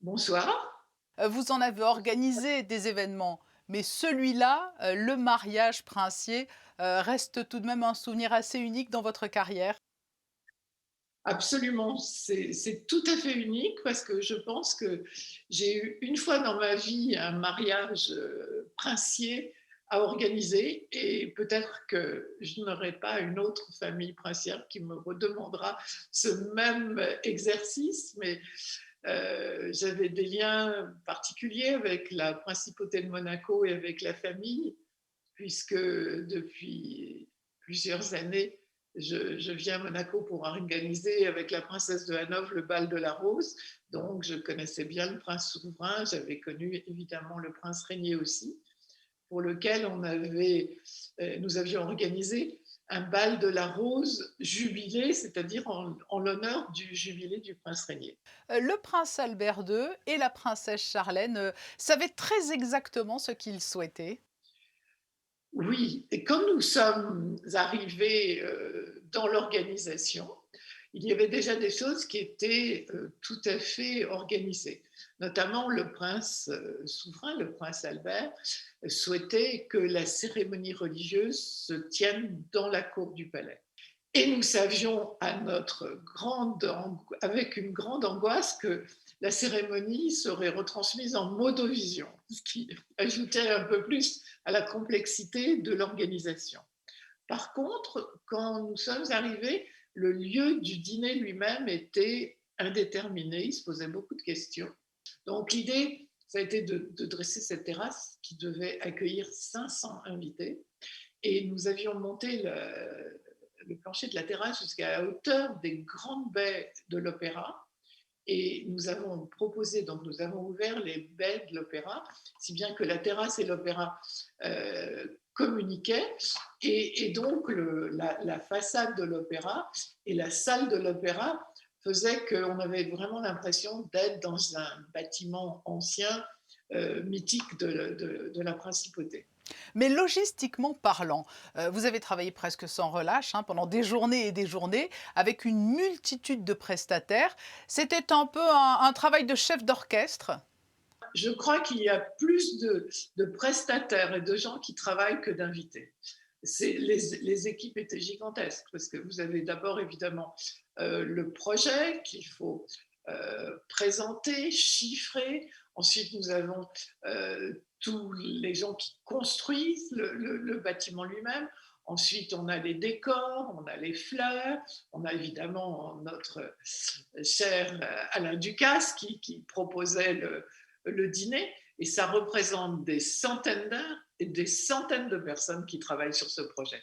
Bonsoir. Vous en avez organisé des événements, mais celui-là, le mariage princier, reste tout de même un souvenir assez unique dans votre carrière? Absolument, c'est tout à fait unique parce que je pense que j'ai eu une fois dans ma vie un mariage, princier à organiser et peut-être que je n'aurai pas une autre famille princière qui me redemandera ce même exercice, mais j'avais des liens particuliers avec la principauté de Monaco et avec la famille puisque depuis plusieurs années, je viens à Monaco pour organiser avec la princesse de Hanovre le bal de la Rose. Donc, je connaissais bien le prince souverain. J'avais connu évidemment le prince régnier aussi, pour lequel nous avions organisé un bal de la Rose jubilé, c'est-à-dire en l'honneur du jubilé du prince régnier. Le prince Albert II et la princesse Charlène, savaient très exactement ce qu'ils souhaitaient. Oui, et quand nous sommes arrivés dans l'organisation, il y avait déjà des choses qui étaient tout à fait organisées. Notamment le prince souverain, le prince Albert, souhaitait que la cérémonie religieuse se tienne dans la cour du palais. Et nous savions avec une grande angoisse que la cérémonie serait retransmise en modovision, ce qui ajoutait un peu plus à la complexité de l'organisation. Par contre, quand nous sommes arrivés, le lieu du dîner lui-même était indéterminé, il se posait beaucoup de questions. Donc l'idée, ça a été de dresser cette terrasse qui devait accueillir 500 invités. Et nous avions monté le plancher de la terrasse jusqu'à la hauteur des grandes baies de l'opéra. Et nous avons proposé, donc nous avons ouvert les baies de l'opéra, si bien que la terrasse et l'opéra communiquaient. Et donc la façade de l'opéra et la salle de l'opéra faisaient qu'on avait vraiment l'impression d'être dans un bâtiment ancien, mythique de la principauté. Mais logistiquement parlant, vous avez travaillé presque sans relâche, hein, pendant des journées et des journées, avec une multitude de prestataires. C'était un peu un travail de chef d'orchestre? Je crois qu'il y a plus de prestataires et de gens qui travaillent que d'invités. Les équipes étaient gigantesques parce que vous avez d'abord évidemment le projet qu'il faut présenter, chiffrer. Ensuite, nous avons tous les gens qui construisent le bâtiment lui-même. Ensuite, on a les décors, on a les fleurs, on a évidemment notre cher Alain Ducasse qui proposait le dîner, et ça représente des centaines d'heures et des centaines de personnes qui travaillent sur ce projet.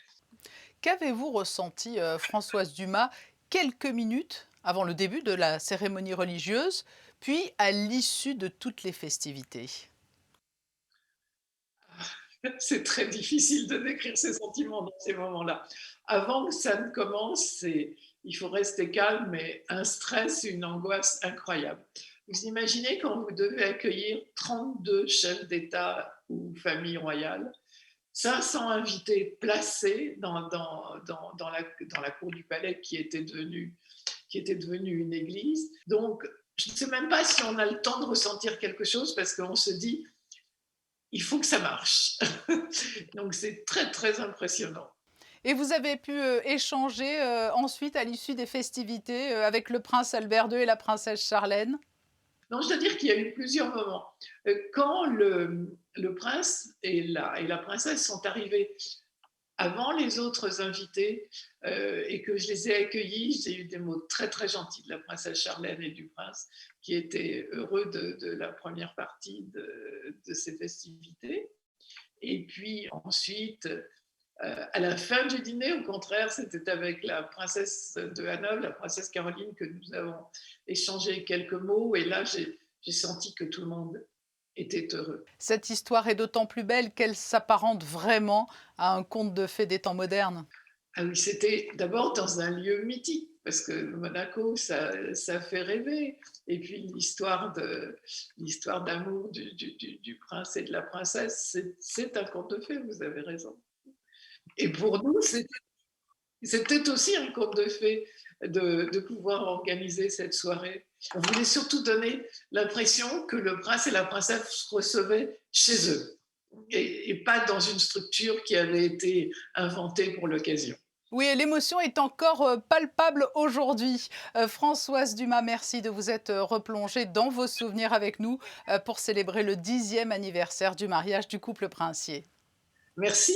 Qu'avez-vous ressenti, Françoise Dumas, quelques minutes avant le début de la cérémonie religieuse, puis à l'issue de toutes les festivités? C'est très difficile de décrire ses sentiments dans ces moments-là. Avant que ça ne commence, il faut rester calme, mais un stress, une angoisse incroyable. Vous imaginez quand vous devez accueillir 32 chefs d'État ou famille royale, 500 invités placés dans la cour du palais qui était devenue une église. Donc, je ne sais même pas si on a le temps de ressentir quelque chose parce qu'on se dit, il faut que ça marche. Donc, c'est très, très impressionnant. Et vous avez pu, échanger, ensuite à l'issue des festivités, avec le prince Albert II et la princesse Charlène? Non, je dois dire qu'il y a eu plusieurs moments. Quand le prince et la princesse sont arrivés avant les autres invités et que je les ai accueillis, j'ai eu des mots très très gentils de la princesse Charlène et du prince qui étaient heureux de la première partie de ces festivités. Et puis ensuite, à la fin du dîner, au contraire, c'était avec la princesse de Hanovre, la princesse Caroline, que nous avons échangé quelques mots. Et là, j'ai senti que tout le monde était heureux. Cette histoire est d'autant plus belle qu'elle s'apparente vraiment à un conte de fées des temps modernes. Ah oui, c'était d'abord dans un lieu mythique, parce que Monaco, ça fait rêver. Et puis l'histoire d'amour du prince et de la princesse, c'est un conte de fées, vous avez raison. Et pour nous, C'était aussi un conte de fées de pouvoir organiser cette soirée. On voulait surtout donner l'impression que le prince et la princesse se recevaient chez eux et pas dans une structure qui avait été inventée pour l'occasion. Oui, et l'émotion est encore, palpable aujourd'hui. Françoise Dumas, merci de vous être, replongée dans vos souvenirs avec nous, pour célébrer le 10e anniversaire du mariage du couple princier. Merci.